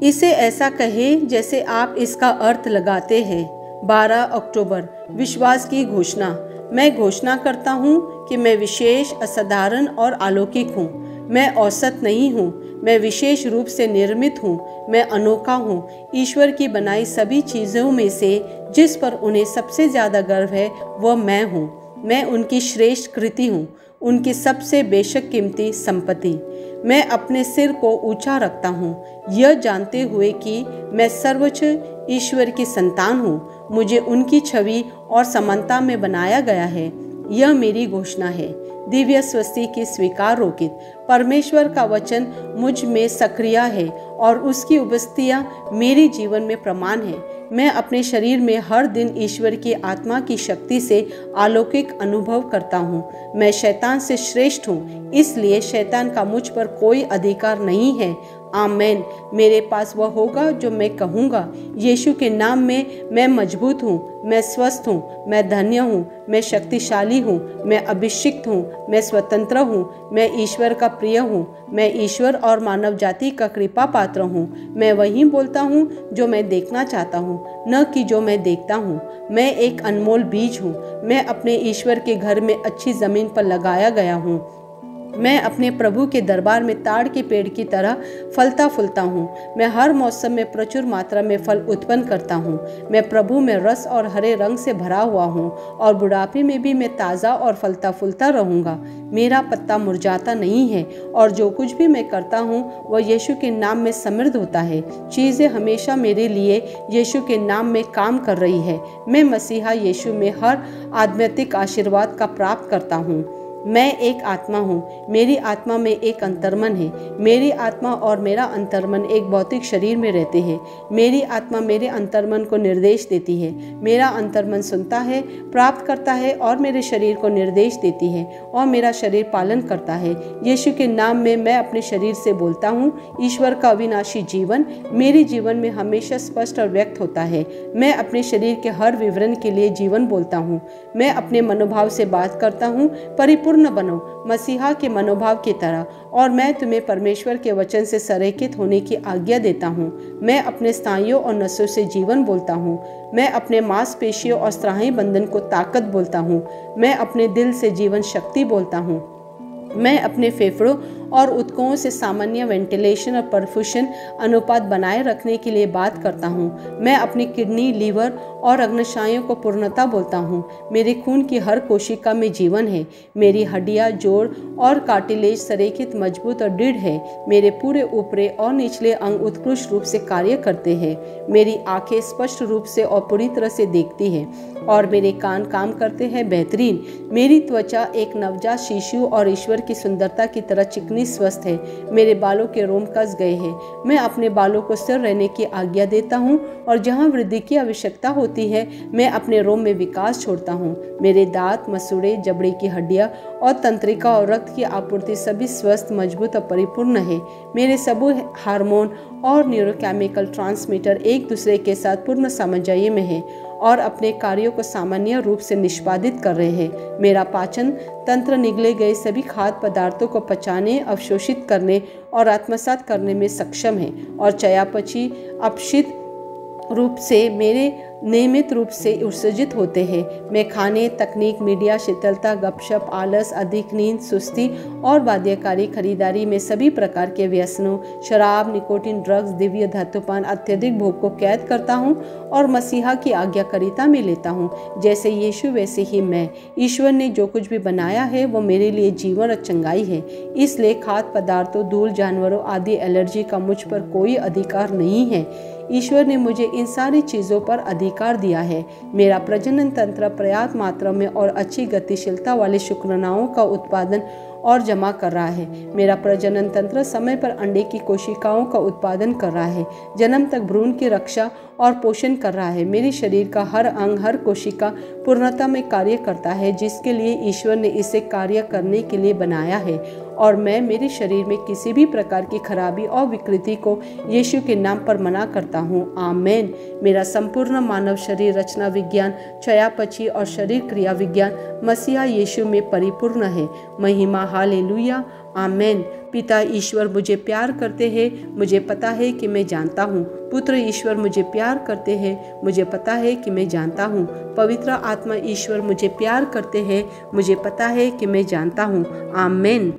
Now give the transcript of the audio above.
इसे ऐसा कहें जैसे आप इसका अर्थ लगाते हैं। 12 अक्टूबर, विश्वास की घोषणा। मैं घोषणा करता हूँ कि मैं विशेष, असाधारण और अलौकिक हूँ। मैं औसत नहीं हूँ, मैं विशेष रूप से निर्मित हूँ। मैं अनोखा हूँ। ईश्वर की बनाई सभी चीज़ों में से जिस पर उन्हें सबसे ज़्यादा गर्व है वह मैं हूँ। मैं उनकी श्रेष्ठ कृति हूँ, उनकी सबसे बेशक कीमती संपत्ति। मैं अपने सिर को ऊंचा रखता हूँ, यह जानते हुए कि मैं सर्वोच्च ईश्वर की संतान हूँ। मुझे उनकी छवि और समानता में बनाया गया है। यह मेरी घोषणा है। दिव्य स्वस्ति की स्वीकार रोकित। परमेश्वर का वचन मुझ में सक्रिय है और उसकी उपस्थितियाँ मेरे जीवन में प्रमाण है। मैं अपने शरीर में हर दिन ईश्वर की आत्मा की शक्ति से अलौकिक अनुभव करता हूँ। मैं शैतान से श्रेष्ठ हूँ, इसलिए शैतान का मुझ पर कोई अधिकार नहीं है। आमेन। मेरे पास वह होगा जो मैं कहूँगा। यीशु के नाम में मैं मजबूत हूँ, मैं स्वस्थ हूँ, मैं धन्य हूँ, मैं शक्तिशाली हूँ, मैं अभिषिक्त हूँ, मैं स्वतंत्र हूँ, मैं ईश्वर का प्रिय हूँ, मैं ईश्वर और मानव जाति का कृपा पात्र हूँ। मैं वही बोलता हूँ जो मैं देखना चाहता हूँ, न कि जो मैं देखता हूँ। मैं एक अनमोल बीज हूँ। मैं अपने ईश्वर के घर में अच्छी जमीन पर लगाया गया हूँ। मैं अपने प्रभु के दरबार में ताड़ के पेड़ की तरह फलता फूलता हूँ। मैं हर मौसम में प्रचुर मात्रा में फल उत्पन्न करता हूँ। मैं प्रभु में रस और हरे रंग से भरा हुआ हूँ और बुढ़ापे में भी मैं ताज़ा और फलता फूलता रहूँगा। मेरा पत्ता मुरझाता नहीं है और जो कुछ भी मैं करता हूँ वह यीशु के नाम में समृद्ध होता है। चीज़ें हमेशा मेरे लिए यीशु के नाम में काम कर रही है। मैं मसीहा यीशु में हर आध्यात्मिक आशीर्वाद का प्राप्त करता हूँ। मैं एक आत्मा हूँ। मेरी आत्मा में एक अंतर्मन है। मेरी आत्मा और मेरा अंतर्मन एक भौतिक शरीर में रहते हैं। मेरी आत्मा मेरे अंतर्मन को निर्देश देती है। मेरा अंतर्मन सुनता है, प्राप्त करता है और मेरे शरीर को निर्देश देती है और मेरा शरीर पालन करता है। यीशु के नाम में मैं अपने शरीर से बोलता हूँ। ईश्वर का अविनाशी जीवन मेरे जीवन में हमेशा स्पष्ट और व्यक्त होता है। मैं अपने शरीर के हर विवरण के लिए जीवन बोलता हूँ। मैं अपने मनोभाव से बात करता हूँ, परिपूर्ण बनो मसीहा के मनोभाव की तरह, और मैं तुम्हें परमेश्वर के वचन से संरेखित होने की आज्ञा देता हूँ। मैं अपने स्नायुओं और नसों से जीवन बोलता हूँ। मैं अपने मांसपेशियों और स्नायु बंधन को ताकत बोलता हूँ। मैं अपने दिल से जीवन शक्ति बोलता हूँ। मैं अपने फेफड़ों और ऊतकों से सामान्य वेंटिलेशन और परफ्यूशन अनुपात बनाए रखने के लिए बात करता हूँ। मैं अपनी किडनी, लीवर और अग्न्याशयों को पूर्णता बोलता हूँ। मेरे खून की हर कोशिका में जीवन है। मेरी हड्डियाँ, जोड़ और कार्टिलेज संरेखित, मजबूत और दृढ़ है। मेरे पूरे ऊपरी और निचले अंग उत्कृष्ट रूप से कार्य करते हैं। मेरी आंखें स्पष्ट रूप से और पूरी तरह से देखती हैं और मेरे कान काम करते हैं बेहतरीन। मेरी त्वचा एक नवजात शिशु और ईश्वर की सुंदरता की तरह चिकनी स्वस्थ है। मेरे बालों के रोम कस गए हैं। मैं अपने बालों को स्थिर रहने की आज्ञा देता हूँ और जहाँ वृद्धि की आवश्यकता होती है मैं अपने रोम में विकास छोड़ता हूँ। मेरे दांत, मसूड़े, जबड़े की हड्डियाँ और तंत्रिका और रक्त की आपूर्ति सभी स्वस्थ, मजबूत और परिपूर्ण है। मेरे सभी हार्मोन और न्यूरोकेमिकल ट्रांसमीटर एक दूसरे के साथ पूर्ण सामंजस्य में है और अपने कार्यों को सामान्य रूप से निष्पादित कर रहे हैं। मेरा पाचन तंत्र निगले गए सभी खाद्य पदार्थों को पचाने, अवशोषित करने और आत्मसात करने में सक्षम है और चयापचय अपशित रूप से मेरे नियमित रूप से उत्सर्जित होते हैं। मैं खाने, तकनीक, मीडिया, शीतलता, गपशप, आलस, अधिक नींद, सुस्ती और बाध्यकारी खरीदारी में सभी प्रकार के व्यसनों, शराब, निकोटीन, ड्रग्स, दिव्य धातुपान, अत्यधिक भोग को कैद करता हूँ और मसीहा की आज्ञाकारिता में लेता हूँ। जैसे यीशु वैसे ही मैं। ईश्वर ने जो कुछ भी बनाया है वो मेरे लिए जीवन और चंगाई है। इसलिए खाद्य पदार्थों, धूल, जानवरों आदि एलर्जी का मुझ पर कोई अधिकार नहीं है। ईश्वर ने मुझे इन सारी चीज़ों पर अधिकार दिया है। मेरा प्रजनन तंत्र पर्याप्त मात्रा में और अच्छी गतिशीलता वाले शुक्राणुओं का उत्पादन और जमा कर रहा है। मेरा प्रजनन तंत्र समय पर अंडे की कोशिकाओं का उत्पादन कर रहा है, जन्म तक भ्रूण की रक्षा और पोषण कर रहा है। मेरे शरीर का हर अंग, हर कोशिका पूर्णता में कार्य करता है जिसके लिए ईश्वर ने इसे कार्य करने के लिए बनाया है और मैं मेरे शरीर में किसी भी प्रकार की खराबी और विकृति को यीशु के नाम पर मना करता हूँ। आमेन। मेरा संपूर्ण मानव शरीर रचना विज्ञान, चयापचय और शरीर क्रिया विज्ञान मसीहा यीशु में परिपूर्ण है। महिमा हालेलुया। आमेन। पिता ईश्वर मुझे प्यार करते हैं, मुझे पता है कि मैं जानता हूँ। पुत्र ईश्वर मुझे प्यार करते हैं, मुझे पता है कि मैं जानता हूँ। पवित्र आत्मा ईश्वर मुझे प्यार करते हैं, मुझे पता है कि मैं जानता हूँ। आमेन।